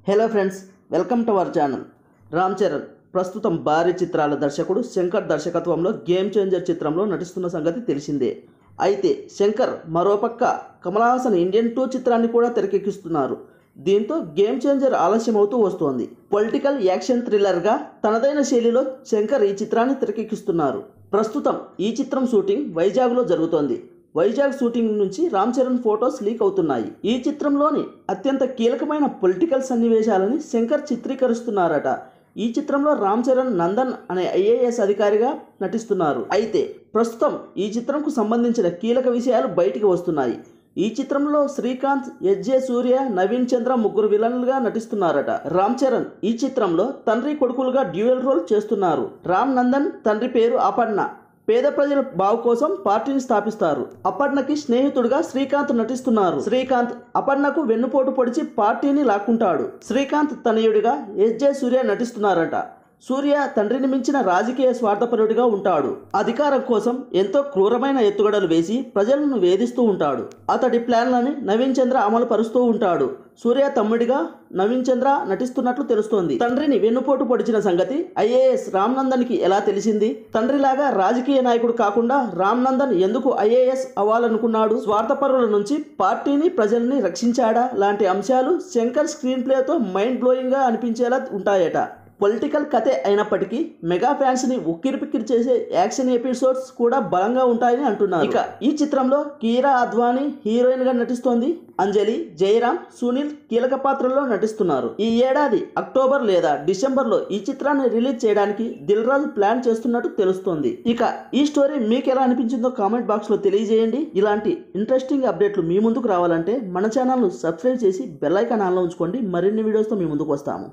Hello friends, welcome to our channel. Ram Charan ప్రస్తుతం భారీ చిత్రాల దర్శకుడు శంకర్ దర్శకత్వంలో గేమ్ చేంజర్ చిత్రంలో నటిస్తున్న సంగతి తెలిసిందే. అయితే శంకర్ మరోపక్క కమల్ హాసన్ ఇండియన్ 2 చిత్రాన్ని కూడా తెరకెక్కిస్తున్నారు. దీంతో గేమ్ చేంజర్ ఆలస్యమవుతూ వస్తోంది. పొలిటికల్ యాక్షన్ థ్రిల్లర్గా తనదైన శైలిలో శంకర్ ఈ చిత్రాన్ని తెరకెక్కిస్తున్నారు. ప్రస్తుతం ఈ చిత్రం షూటింగ్ వైజాగ్లో జరుగుతోంది. వైజాగ్ షూటింగ్ నుంచి రామ్ చరణ్ ఫొటోస్ లీక్ అవుతున్నాయి. ఈ చిత్రంలోని అత్యంత కీలకమైన పొలిటికల్ సన్నివేశాలని శంకర్ చిత్రీకరిస్తున్నారట. ఈ చిత్రంలో రామ్ చరణ్ నందన్ అనే ఐఏఎస్ అధికారిగా నటిస్తున్నారు. అయితే ప్రస్తుతం ఈ చిత్రంకు సంబంధించిన కీలక విషయాలు బయటికి వస్తున్నాయి. ఈ చిత్రంలో శ్రీకాంత్, ఎస్జే సూర్య, నవీన్ చంద్ర ముగ్గురు విలన్లుగా నటిస్తున్నారట. రామ్ చరణ్ ఈ చిత్రంలో తండ్రి కొడుకులుగా డ్యూయల్ రోల్ చేస్తున్నారు. రామ్ నందన్ తండ్రి పేరు అపర్ణ. పేద ప్రజల బావు కోసం పార్టీని స్థాపిస్తారు. అపర్ణకి స్నేహితుడిగా శ్రీకాంత్ నటిస్తున్నారు. శ్రీకాంత్ అపర్ణకు వెన్నుపోటు పొడిచి పార్టీని లాక్కుంటాడు. శ్రీకాంత్ తనయుడిగా ఎస్జే సూర్య నటిస్తున్నారట. సూర్య తండ్రిని మించిన రాజకీయ స్వార్థపరుడిగా ఉంటాడు. అధికారం కోసం ఎంతో క్రూరమైన ఎత్తుగడలు వేసి ప్రజలను వేధిస్తూ ఉంటాడు. అతడి ప్లాన్లని నవీన్ చంద్ర అమలు పరుస్తూ ఉంటాడు. సూర్య తమ్ముడిగా నవీన్ చంద్ర నటిస్తున్నట్లు తెలుస్తోంది. తండ్రిని వెన్నుపోటు పొడిచిన సంగతి ఐఏఎస్ రామ్ నందన్కి ఎలా తెలిసింది? తండ్రిలాగా రాజకీయ నాయకుడు కాకుండా రామ్ నందన్ ఎందుకు ఐఏఎస్ అవ్వాలనుకున్నాడు? స్వార్థపరుల నుంచి పార్టీని, ప్రజల్ని రక్షించాడా? లాంటి అంశాలు శంకర్ స్క్రీన్ ప్లేతో మైండ్ బ్లోయింగ్గా అనిపించేలా ఉంటాయట. పొలిటికల్ కథే అయినప్పటికీ మెగా ఫ్యాన్స్ ని ఉక్కిరిపిక్కిరి చేసే యాక్షన్ ఎపిసోడ్స్ కూడా బలంగా ఉంటాయని అంటున్నారు. ఇక ఈ చిత్రంలో కీరా అద్వానీ హీరోయిన్ గా నటిస్తోంది. అంజలి, జయరామ్, సునీల్ కీలక పాత్రల్లో నటిస్తున్నారు. ఈ ఏడాది అక్టోబర్ లేదా డిసెంబర్లో ఈ చిత్రాన్ని రిలీజ్ చేయడానికి దిల్ రాజు ప్లాన్ చేస్తున్నట్టు తెలుస్తోంది. ఇక ఈ స్టోరీ మీకు ఎలా అనిపించిందో కామెంట్ బాక్స్ లో తెలియజేయండి. ఇలాంటి ఇంట్రెస్టింగ్ అప్డేట్లు మీ ముందుకు రావాలంటే మన ఛానల్ను సబ్స్క్రైబ్ చేసి బెల్ ఐకాన్ ఆన్లో ఉంచుకోండి. మరిన్ని వీడియోస్తో మీ ముందుకు వస్తాము.